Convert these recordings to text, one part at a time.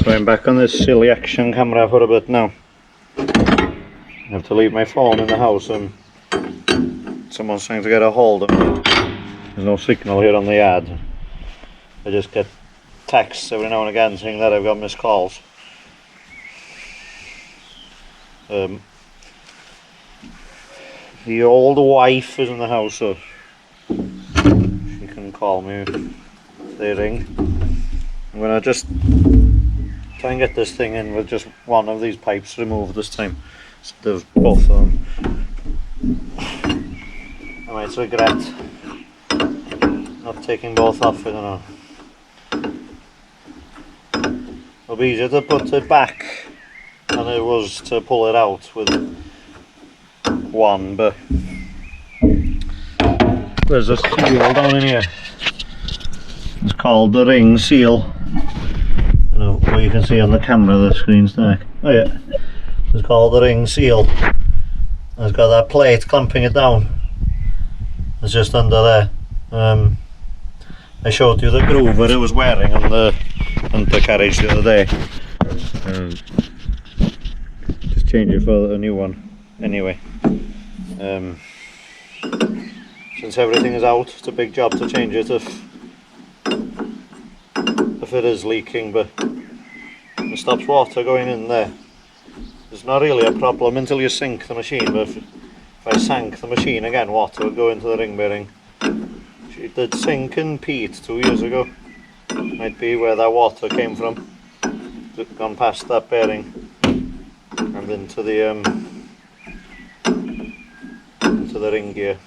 So I'm back on this silly action camera for a bit now. I have to leave my phone in the house and someone's trying to get a hold of me. There's no signal here on the yard. I just get texts every now and again saying that I've got missed calls. The old wife is in the house, so she can call me if they ring. I'm going to just try and get this thing in with just one of these pipes removed this time instead of both of them. I might regret not taking both off, I don't know. It'll be easier to put it back than it was to pull it out with one, but there's a seal down in here. It's called the ring seal. I don't know what you can see on the camera, the screen's dark. Oh yeah, it's called the ring seal. It's got that plate clamping it down. It's just under there. I showed you the groove that it was wearing on the undercarriage the other day. Just change it for a new one. Anyway, since everything is out, it's a big job to change it if it is leaking, but it stops water going in there. It's not really a problem until you sink the machine, but if I sank the machine again, water would go into the ring bearing. She did sink in peat 2 years ago. Might be where that water came from. It's gone past that bearing and into the ring gear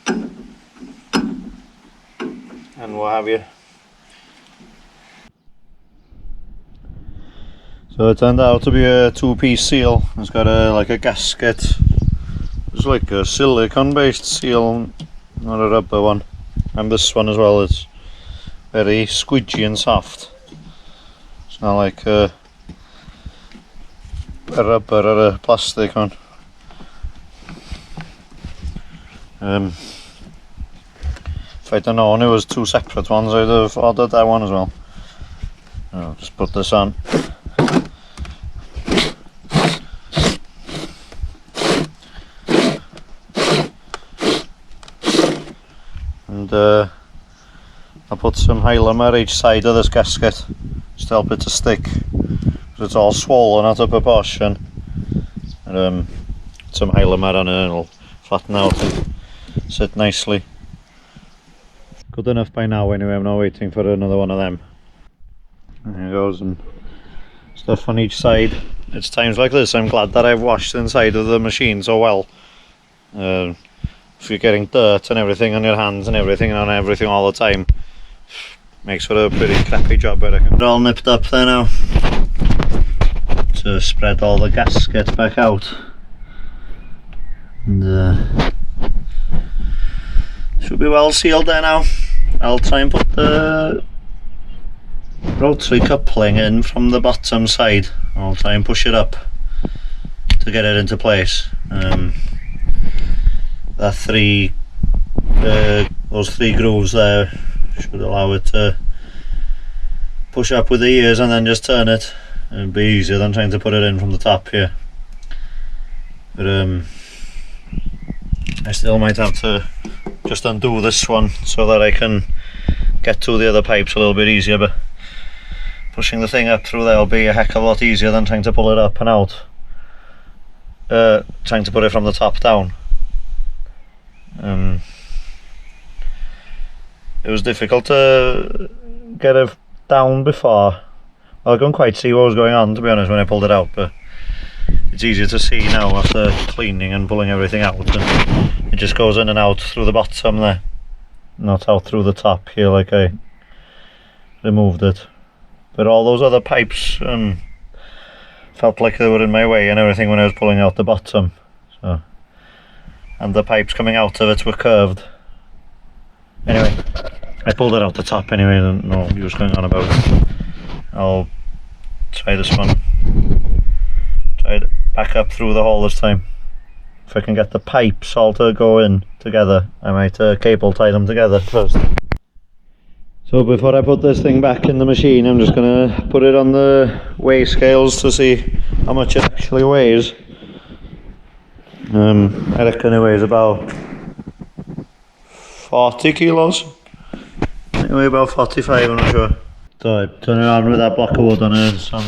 and what have you. So it turned out to be a two-piece seal. It's got like a gasket. It's like a silicone based seal, not a rubber one. And this one as well is very squidgy and soft. It's not like a rubber or a plastic one. If I'd have known it was two separate ones, I'd have ordered that one as well. I'll just put this on. And I'll put some Hylamer each side of this gasket just to help it to stick, because it's all swollen out of proportion. And some Hylamer on it and it'll flatten out and sit nicely. Good enough by now anyway, I'm not waiting for another one of them. There it goes, and stuff on each side. It's times like this I'm glad that I've washed the inside of the machine so well. If you're getting dirt and everything on your hands and everything on everything all the time, makes for a pretty crappy job, I reckon. They're all nipped up there now to spread all the gasket back out, and should be well sealed there now. I'll try and put the rotary coupling in from the bottom side. I'll try and push it up to get it into place. Those three grooves there should allow it to push up with the ears and then just turn it. It'd be easier than trying to put it in from the top here. But I still might have to just undo this one so that I can get to the other pipes a little bit easier, but pushing the thing up through there will be a heck of a lot easier than trying to pull it up and out. Trying to put it from the top down. It was difficult to get it down before. Well, I couldn't quite see what was going on, to be honest, when I pulled it out, but it's easier to see now after cleaning and pulling everything out. And it just goes in and out through the bottom there, not out through the top here like I removed it. But all those other pipes felt like they were in my way and everything when I was pulling out the bottom. So, and the pipes coming out of it were curved. Anyway, I pulled it out the top anyway, I don't know what was going on about it. I'll try this one. Try it back up through the hole this time. If I can get the pipes all to go in together, I might cable tie them together first. So before I put this thing back in the machine, I'm just going to put it on the weigh scales to see how much it actually weighs. I reckon it weighs about 40 kilos. It weighs about 45, I'm not sure. So I turn around with that block of wood on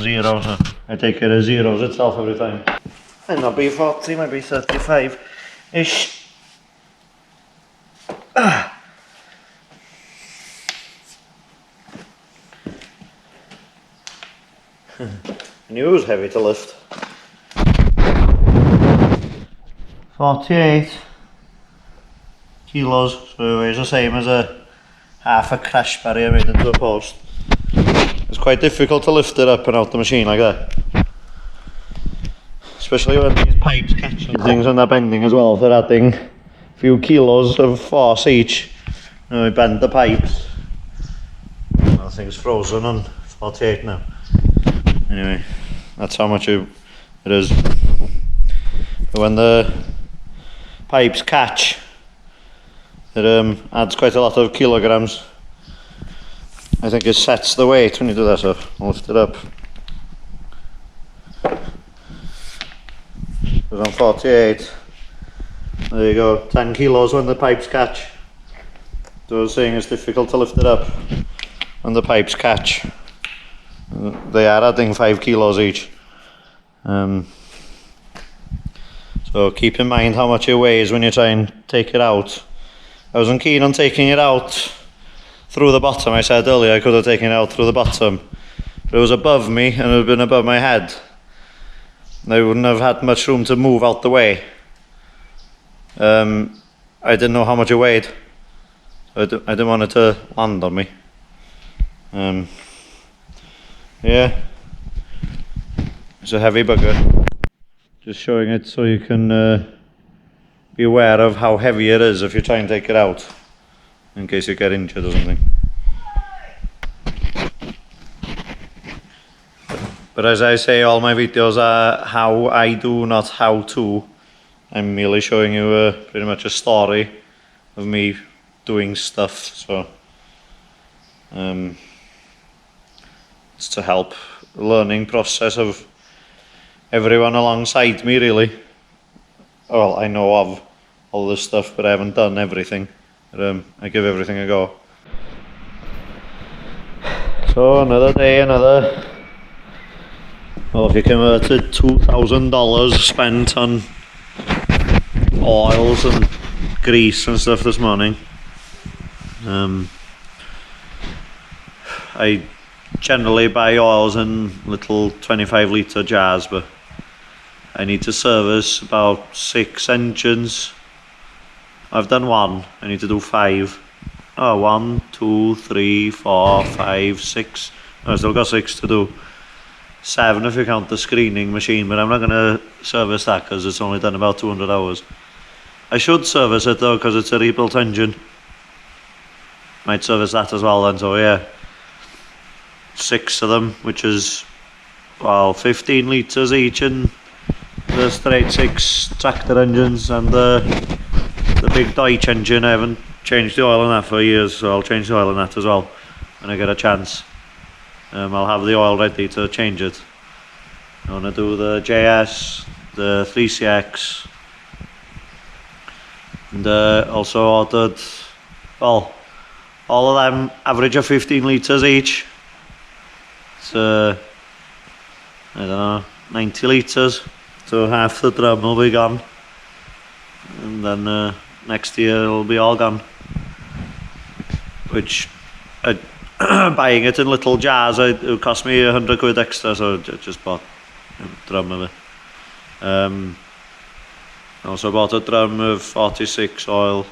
zero, so I take it as zeros itself every time. Might not be 40, might be 35-ish. I knew it was heavy to lift. 48 kilos, so it weighs the same as half a crash barrier made into a post. It's quite difficult to lift it up and out the machine like that. Especially when these pipes catch and things and they're bending as well. If they're adding a few kilos of force each, we bend the pipes. That thing's frozen on 48 now. Anyway, that's how much it is. But when the pipes catch, it adds quite a lot of kilograms. I think it sets the weight when you do that stuff. I'll lift it up. Because on 48, there you go, 10 kilos when the pipes catch. So I was saying it's difficult to lift it up when the pipes catch. They are adding 5 kilos each. So keep in mind how much it weighs when you try and take it out. I wasn't keen on taking it out through the bottom. I said earlier I could have taken it out through the bottom, but it was above me and it would have been above my head. I wouldn't have had much room to move out the way. I didn't know how much it weighed. I didn't want it to land on me. Yeah, it's a heavy bugger. Just showing it so you can be aware of how heavy it is if you try and take it out, in case you get injured or something. But as I say, all my videos are how I do, not how to. I'm merely showing you pretty much a story of me doing stuff, so it's to help the learning process of everyone alongside me, really. Well, I know of all this stuff, but I haven't done everything. But, I give everything a go. So another day, well, if you converted $2,000 spent on oils and grease and stuff this morning. I generally buy oils in little 25-litre jars, but I need to service about 6 engines. I've done 1, I need to do 5. Oh, 1, 2, 3, 4, 5, 6. I've still got 6 to do. 7 if you count the screening machine, but I'm not going to service that because it's only done about 200 hours. I should service it though because it's a rebuilt engine. Might service that as well then, so yeah. 6 of them, which is, well, 15 litres each in the straight 6 tractor engines, and the big Deutsch engine. I haven't changed the oil in that for years, so I'll change the oil in that as well when I get a chance. I'll have the oil ready to change it. I want to do the JS, the 3CX, and also ordered, well, all of them average of 15 litres each. It's I don't know, 90 litres, so half the drum will be gone, and then next year it'll be all gone. Which, buying it in little jars, it would cost me £100 extra, so I just bought a drum of it. I also bought a drum of 46 oil,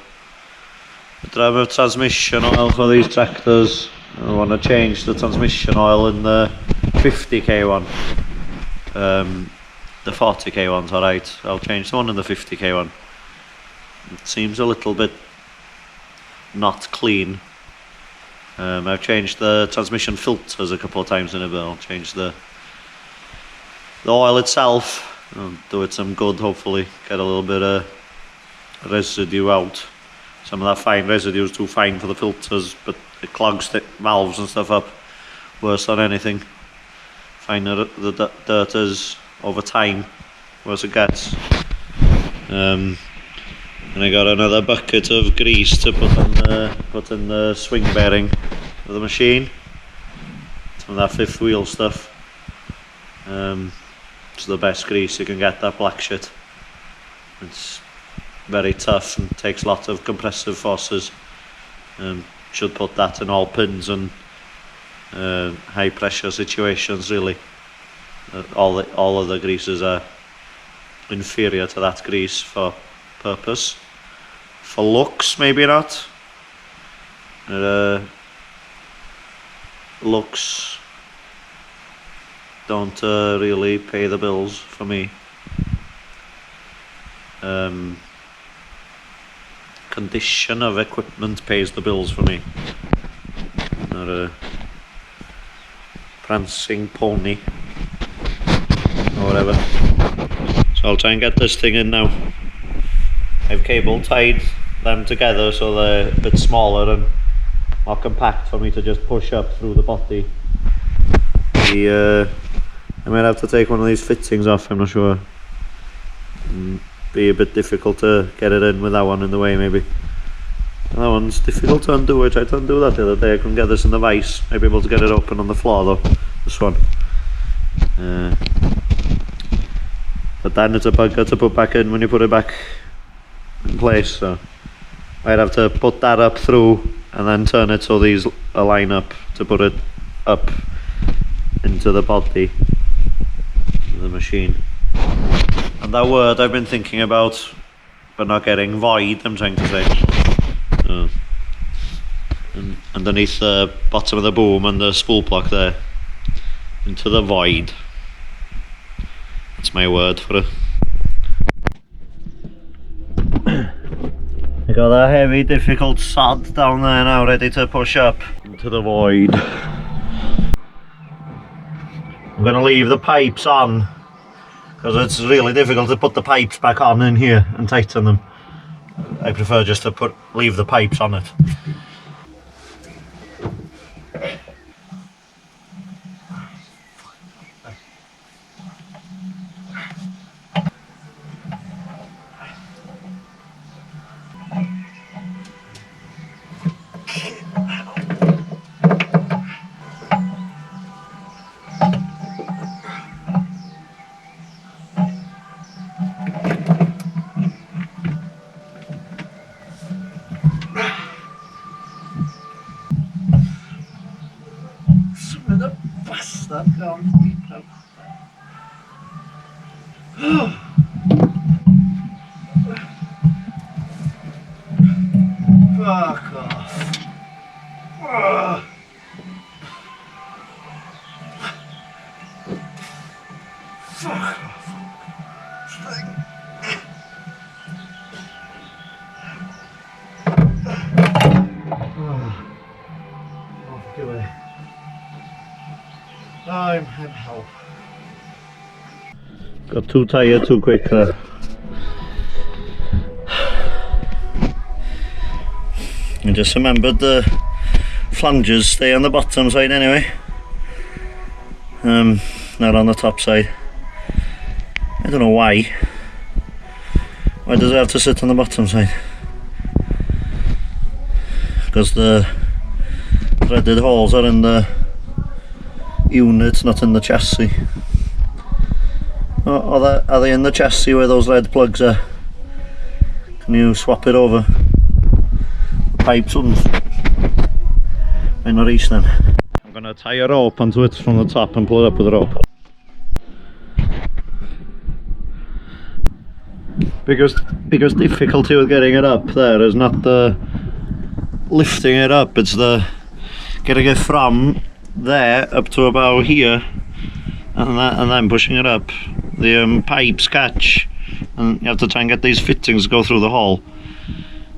a drum of transmission oil for these tractors. I want to change the transmission oil in the 50k one. The 40k one's alright, I'll change the one in the 50k one. It seems a little bit not clean. I've changed the transmission filters a couple of times in a bit. I'll change the oil itself. I'll do it some good, hopefully. Get a little bit of residue out. Some of that fine residue is too fine for the filters, but it clogs the valves and stuff up worse than anything. find the dirt is over time, worse it gets. And I got another bucket of grease to put in the swing bearing of the machine. Some of that fifth wheel stuff. It's the best grease you can get, that black shit. It's very tough and takes a lot of compressive forces. Should put that in all pins and high pressure situations really. All of the greases are inferior to that grease for purpose. For looks, maybe not. Looks don't really pay the bills for me. Condition of equipment pays the bills for me. Not a prancing pony or whatever. So I'll try and get this thing in now. I've cable tied them together so they're a bit smaller and more compact for me to just push up through the body. I might have to take one of these fittings off, I'm not sure. Be a bit difficult to get it in with that one in the way maybe. And that one's difficult to undo. I tried to undo that the other day. I couldn't get this in the vise. I'd be able to get it open on the floor though, this one. But then it's a bugger to put back in when you put it back in place, so I'd have to put that up through and then turn it so these align up to put it up into the body of the machine. And that word I've been thinking about but not getting, void, I'm trying to say. And underneath the bottom of the boom and the spool block there, into the void. That's my word for it. I got that heavy difficult sod down there now ready to push up into the void. I'm going to leave the pipes on because it's really difficult to put the pipes back on in here and tighten them. I prefer just to leave the pipes on it. Fuck off. Fuck off. I'm help. Got too tired too quick there. I just remembered the flanges stay on the bottom side anyway. Not on the top side. I don't know why. Why does it have to sit on the bottom side? Because the threaded holes are in the unit, not in the chassis. Are they in the chassis where those lead plugs are? Can you swap it over? The pipes wouldn't. Why not reach then? I'm going to tie a rope onto it from the top and pull it up with a rope. Because difficulty with getting it up there is not the lifting it up, it's the getting it from there up to about here and then pushing it up. The pipes catch and you have to try and get these fittings to go through the hole.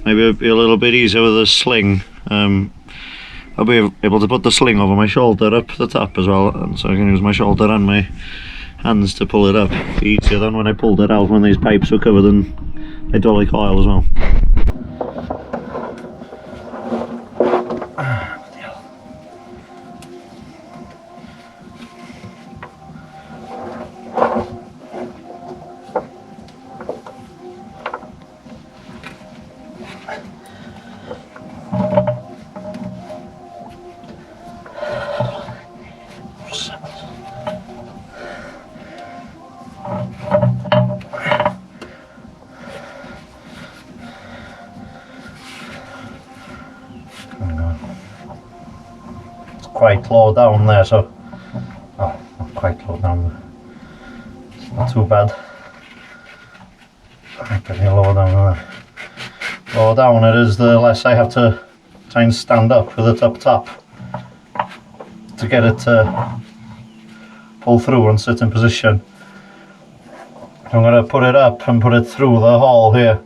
Maybe it'll be a little bit easier with a sling. I'll be able to put the sling over my shoulder up the top as well, and so I can use my shoulder and my hands to pull it up. It'll be easier than when I pulled it out when these pipes were covered in hydraulic oil as well. quite low down there, so oh, not quite low down. It's not too bad. Pretty low down there. The lower down it is, the less I have to try and stand up with it up top to get it to pull through and sit in position. I'm going to put it up and put it through the hole here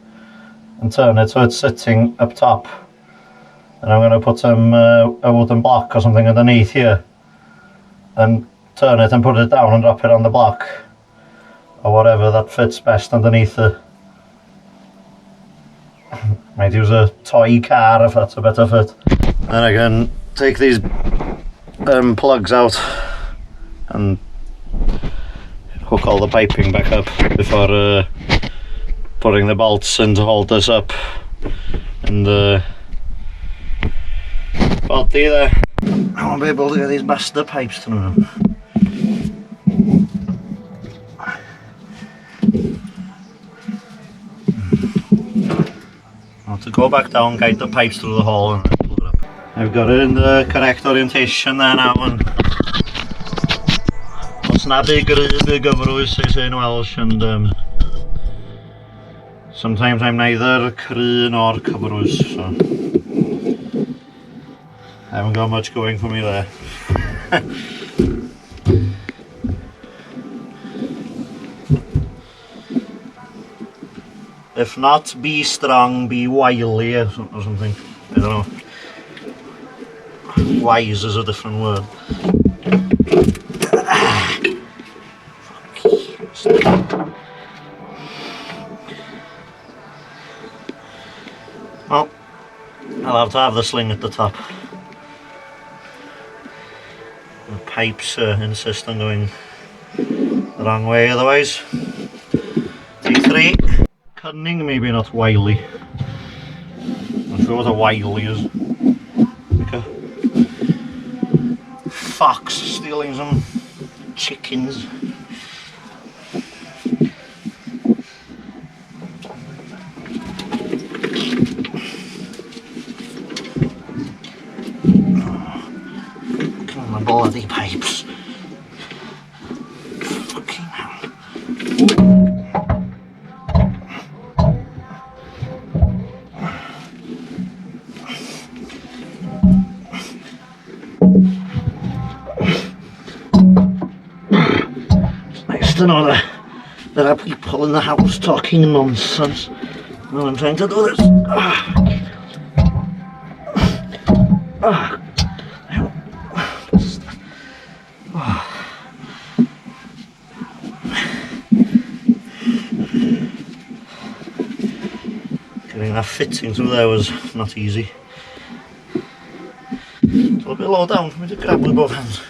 and turn it so it's sitting up top. And I'm going to put some a wooden block or something underneath here and turn it and put it down and drop it on the block or whatever that fits best underneath it. Might use a toy car if that's a better fit. Then I can take these plugs out and hook all the piping back up before putting the bolts in to hold this up and body there. I won't be able to get these bastard pipes through them. To go back down, guide the pipes through the hole and pull it up. I've got it in the correct orientation there now, and os na big gyfrwys they say in Welsh, and sometimes I'm neither cry nor cyfrwys, so I haven't got much going for me there. If not, be strong, be wily or something. I don't know. Wise is a different word. Well, I'll have to have the sling at the top. The pipes insist on going the wrong way otherwise. T3. Cunning, maybe not wily. I'm sure what a wily is. Like a fox stealing some chickens. Look at my bloody pipes. Fucking hell. To know that there are people in the house talking nonsense while I'm trying to do this. Getting that fitting through there was not easy. It's a little bit low down for me to grab with both hands.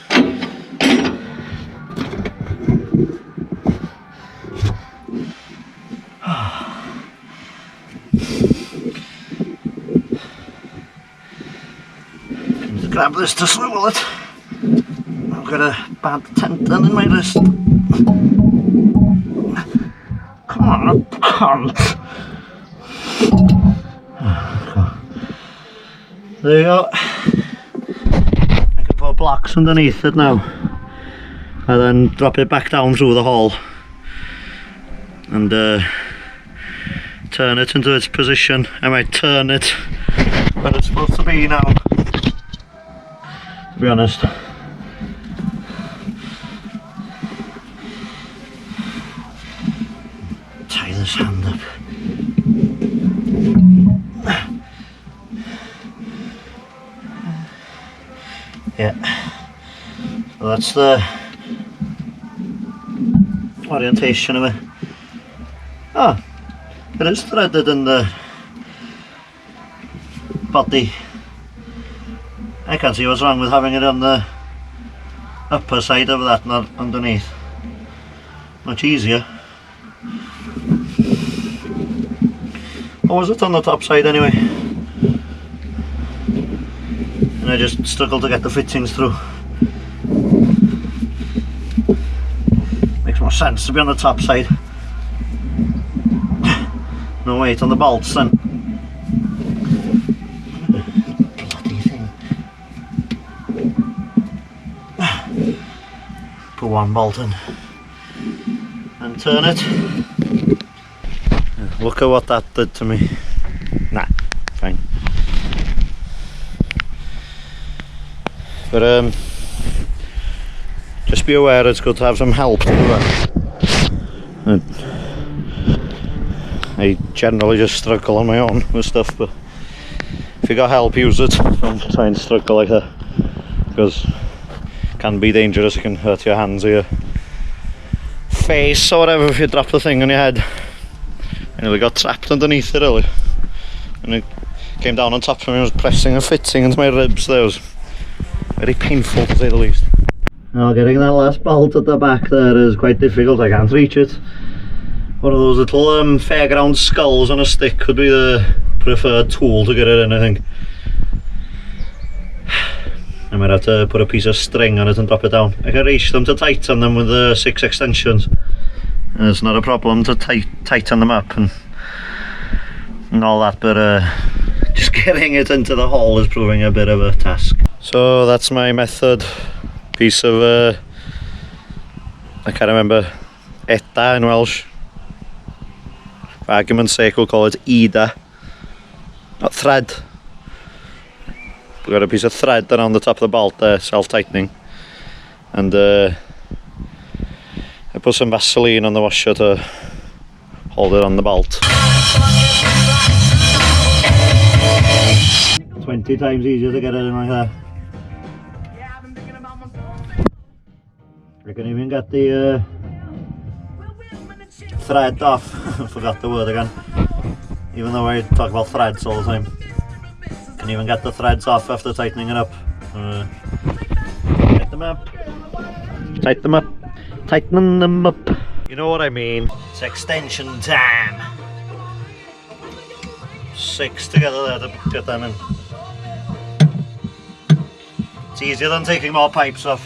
Grab this to swivel it. I've got a bad tendon in my wrist. Come on, cunt. There you go. I can put blocks underneath it now and then drop it back down through the hole and turn it into its position. I might turn it where it's supposed to be now, to be honest. Tie this hand up. Yeah, so that's the orientation of it. Ah, it is threaded in the body. I can't see what's wrong with having it on the upper side of that, not underneath. Much easier. Or was it on the top side anyway? And I just struggled to get the fittings through. Makes more sense to be on the top side. No weight on the bolts then. Bloody thing. put one bolt in and turn it. Look at what that did to me. Nah, fine. But just be aware it's good to have some help to do that. I generally just struggle on my own with stuff, but if you got help, use it. Don't try and struggle like that, because it can be dangerous. It can hurt your hands or your face or whatever if you drop the thing on your head. I nearly got trapped underneath it earlier, and it came down on top of me. I was pressing and fitting into my ribs. There was very painful, to say the least. Now getting that last bolt at the back there is quite difficult. I can't reach it. One of those little fairground skulls on a stick could be the preferred tool to get it in, I think. I might have to put a piece of string on it and drop it down. I can reach them to tighten them with the 6 extensions. It's not a problem to tighten them up and all that, but just getting it into the hole is proving a bit of a task. So that's my method. Piece of, I can't remember, etta in Welsh. For argument's sake, we'll call it Ida. Not thread. We've got a piece of thread around the top of the bolt there, self-tightening. And I put some Vaseline on the washer to hold it on the bolt. 20 times easier to get it in like that. I can even get the thread off. I forgot the word again. Even though I talk about threads all the time. Can even get the threads off after tightening it up. Tighten them up. Tighten them up. Tighten them up. You know what I mean. It's extension time. 6 together there to get them in. It's easier than taking more pipes off.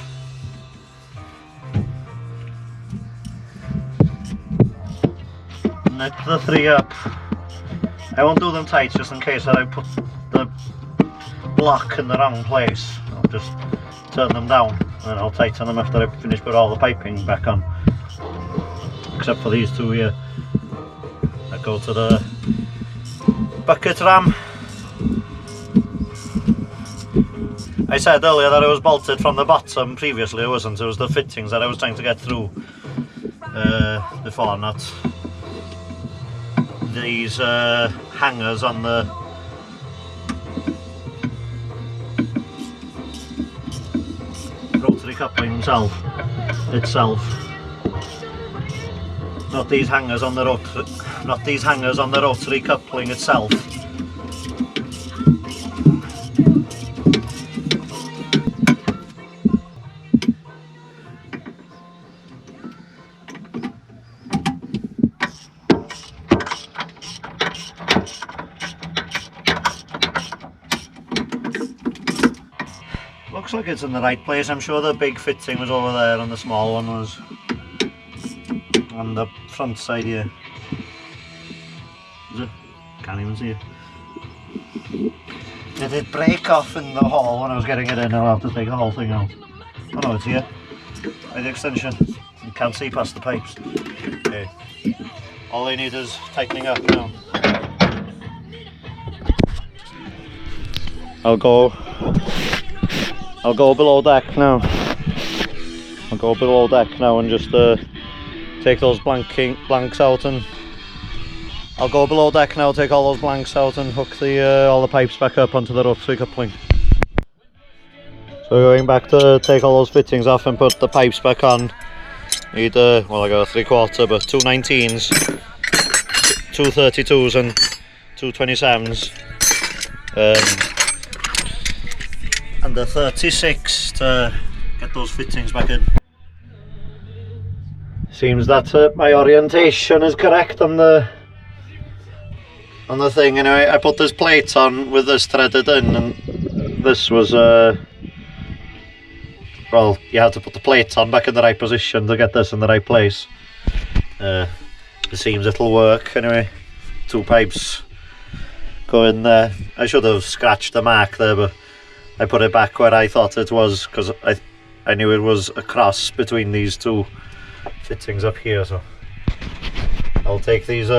Knit the 3 up. I won't do them tight just in case that I put the block in the wrong place. I'll just turn them down and then I'll tighten them after I finish put all the piping back on. Except for these 2 here that go to the bucket ram. I said earlier that it was bolted from the bottom. Previously it wasn't. It was the fittings that I was trying to get through before, not these hangers on the rotary coupling itself. Not these hangers on the rotary coupling itself. Looks like it's in the right place. I'm sure the big fitting was over there and the small one was on the front side here. Is it? Can't even see it. It did break off in the hole when I was getting it in. I'll have to take the whole thing out. Oh no, it's here. By the extension. You can't see past the pipes. Okay. All they need is tightening up now. I'll go below deck now. I'll go below deck now and just take those blanks out, and I'll go below deck now, take all those blanks out and hook the all the pipes back up onto the rotary coupling. So going back to take all those fittings off and put the pipes back on, need well, I got a 3/4 but 2 19s, 2 32s and 2 27s. And the 36 to get those fittings back in. Seems that my orientation is correct on the thing. Anyway, I put this plate on with this threaded in, and this was well, you had to put the plate on back in the right position to get this in the right place. It seems it'll work anyway. 2 pipes go in there. I should have scratched the mark there, but I put it back where I thought it was, because I knew it was a cross between these two fittings up here, so I'll take these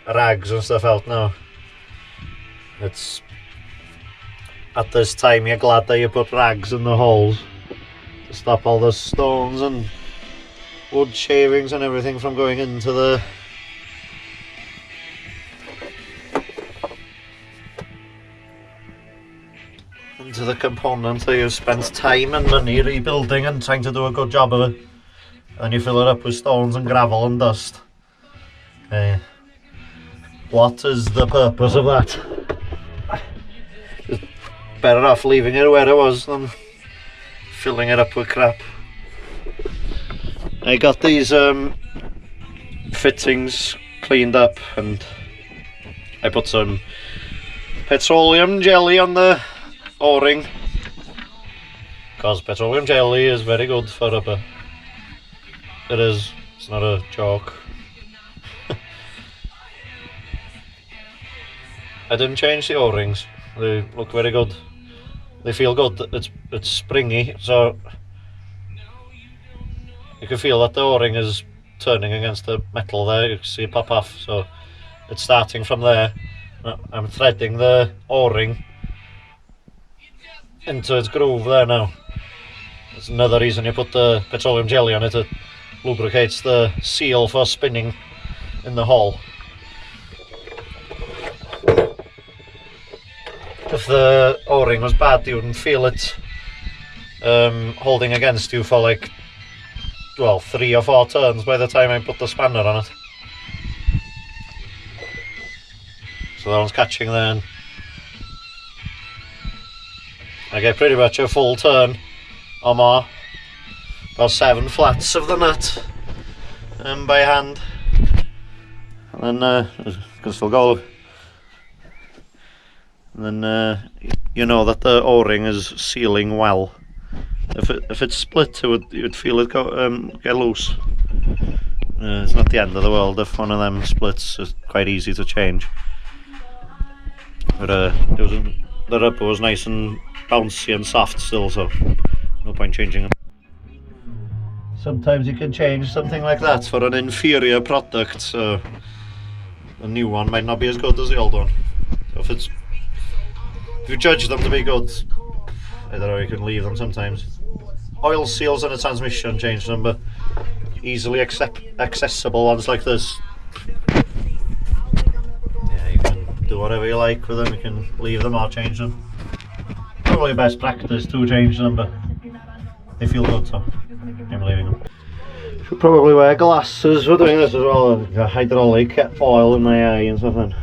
rags and stuff out now. It's at this time you're glad that you put rags in the holes to stop all the stones and wood shavings and everything from going into the component that you've spent time and money rebuilding and trying to do a good job of it, and you fill it up with stones and gravel and dust. What is the purpose of that? It's better off leaving it where it was than filling it up with crap. I got these fittings cleaned up and I put some petroleum jelly on the O-ring, because petroleum jelly is very good for rubber. It is, it's not a joke. I didn't change the O-rings, they look very good. They feel good, it's springy, so you can feel that the O-ring is turning against the metal there. You can see it pop off, so it's starting from there. I'm threading the O-ring into its groove there now. That's another reason you put the petroleum jelly on it. It lubricates the seal for spinning in the hole. If the O-ring was bad, you wouldn't feel it holding against you for like, well, 3 or 4 turns by the time I put the spanner on it. So that one's catching then. I get pretty much a full turn or more, about 7 flats of the nut by hand, and then can still go. And then you know that the O-ring is sealing well. If it's split, you'd feel it get loose. It's not the end of the world if one of them splits. It's quite easy to change. But the rubber was nice and bouncy and soft still, so no point changing them. Sometimes you can change something like that for an inferior product, so the new one might not be as good as the old one. So if you judge them to be good, I don't know, you can leave them sometimes. Oil seals in a transmission, change them, but easily accessible ones like this, yeah, you can do whatever you like with them. You can leave them or change them. Probably best practice to change them, but they feel good, so I'm leaving them. Should probably wear glasses for doing this as well. Hydraulic oil in my eye and something.